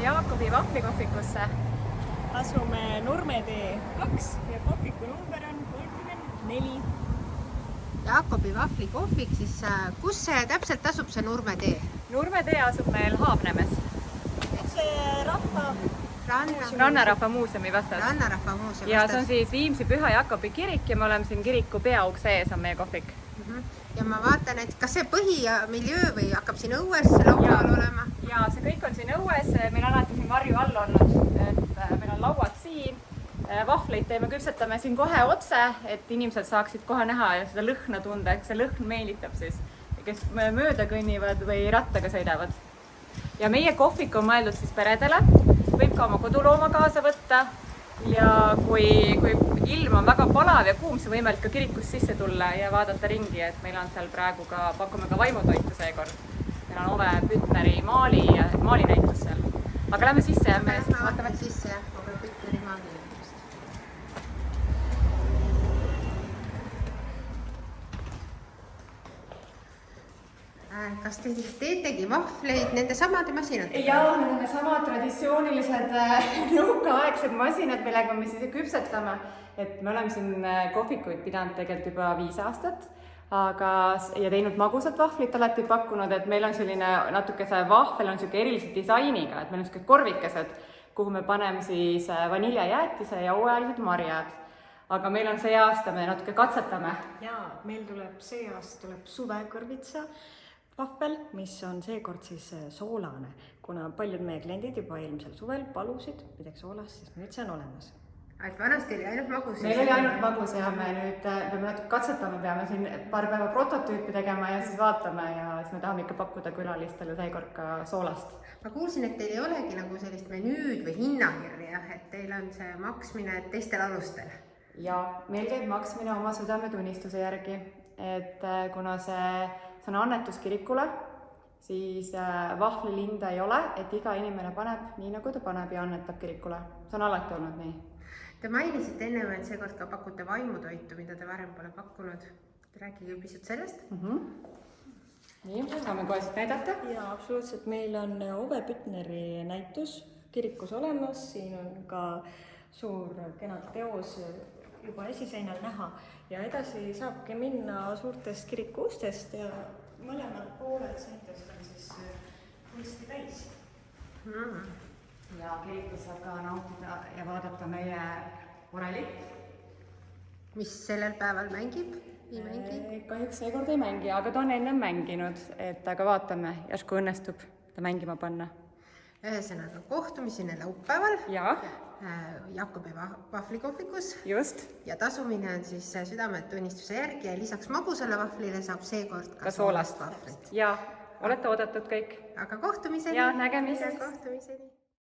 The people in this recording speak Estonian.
Jaakobi vahvlikohvikusse. Asume Nurme tee 2 ja kohviku number on 34. Jaakobi vahvlikohvik, siis kus see täpselt asub, see Nurme tee? Nurme tee asub meil Haabnemes. See Rannarahva muuseumi vastas. Rannarahva muuseumi ja vastas. see on siis Viimsi Püha Jaakobi kirik ja me oleme siin kiriku peaukse ees on meie kohvik. Ja ma vaatan, et kas see põhimiljö või hakkab siin õues laual olema? Ja see kõik on siin õues, meil on alati siin varju all olnud, et meil on lauad siin. Vahvleid teeme, küpsetame siin kohe otse, et inimesed saaksid kohe näha ja seda lõhna tunda, et see lõhn meelitab siis, kes mööda kõnnivad või rattaga sõidavad. Ja meie kohvik on mõeldud siis peredele, võib ka oma kodulooma kaasa võtta ja kui ilm on väga palav ja kuum, siis võimalik ka kirikus sisse tulla ja vaadata ringi, et meil on seal praegu ka, pakume ka vaimutoitu seekord. Meil on Ove Pütneri maalinäitus seal. Aga lähme sisse ja me vaatame sisse ja Ove Pütneri maalinäitust. Kas te teetegi vahvleid nende samade masinatega? Jaa, need on samad traditsioonilised nõukaaegsed masinad, millega me siis küpsetame. Et me oleme siin kohvikuid pidanud tegelikult juba 5 aastat ja teinud magusat vahvlit alati pakkunud, et meil on selline natuke see vahvel on selline erilise disainiga, et meil on selline korvikesed, kuhu me paneme siis vaniljajäätise ja hooajalised marjad. Aga meil on see aasta, me natuke katsetame. Jaa, meil tuleb see aasta suvekõrvitsa vahvel, mis on seekord siis soolane, kuna paljud meie kliendid juba eelmisel suvel palusid midagi soolast, siis nüüd see on olemas. Et vanasti oli ainult magus? Meil oli ainult magus ja me nüüd peame natuke katsetama, peame siin paar päeva prototüüpi tegema ja siis vaatame ja siis me tahame ikka pakkuda külalistele seekord ka soolast. Ma kuulsin, et teil ei olegi nagu sellist menüüd või hinnakirja, et teil on see maksmine teistel alustel. Ja meil käib maksmine oma südametunnistuse järgi, et kuna see on annetus kirikule, siis vahvlilinda ei ole, et iga inimene paneb nii, nagu ta paneb ja annetab kirikule. See on alati olnud nii. Te mainisite enne, et seekord ka pakute vaimutoitu, mida te varem pole pakkunud. Rääkige pisut sellest. Nii, saame kohe siit näidata. Ja absoluutselt, meil on Ove Pütneri näitus kirikus olemas, siin on ka suur kena teos juba esiseinal näha ja edasi saabki minna suurtest kirikuustest ja mõlemad pooled seintest on siis kunsti täis. Ja kirikus saab ka nautida ja vaadata meie orelit. Mis sellel päeval mängib? Ei mängi? Kahjuks seekord ei mängi, aga ta on ennem mänginud, et aga vaatame, järsku õnnestub ta mängima panna. Ühesõnaga kohtumiseni laupäeval Ja. Jaakobi vahvlikohvikus. Just. Ja tasumine on siis südametunnistuse järgi ja lisaks magusale vahvlile saab seekord ka soolast vahvlit. Ja olete oodatud kõik. Aga kohtumiseni. Ja nägemist. Kohtumiseni.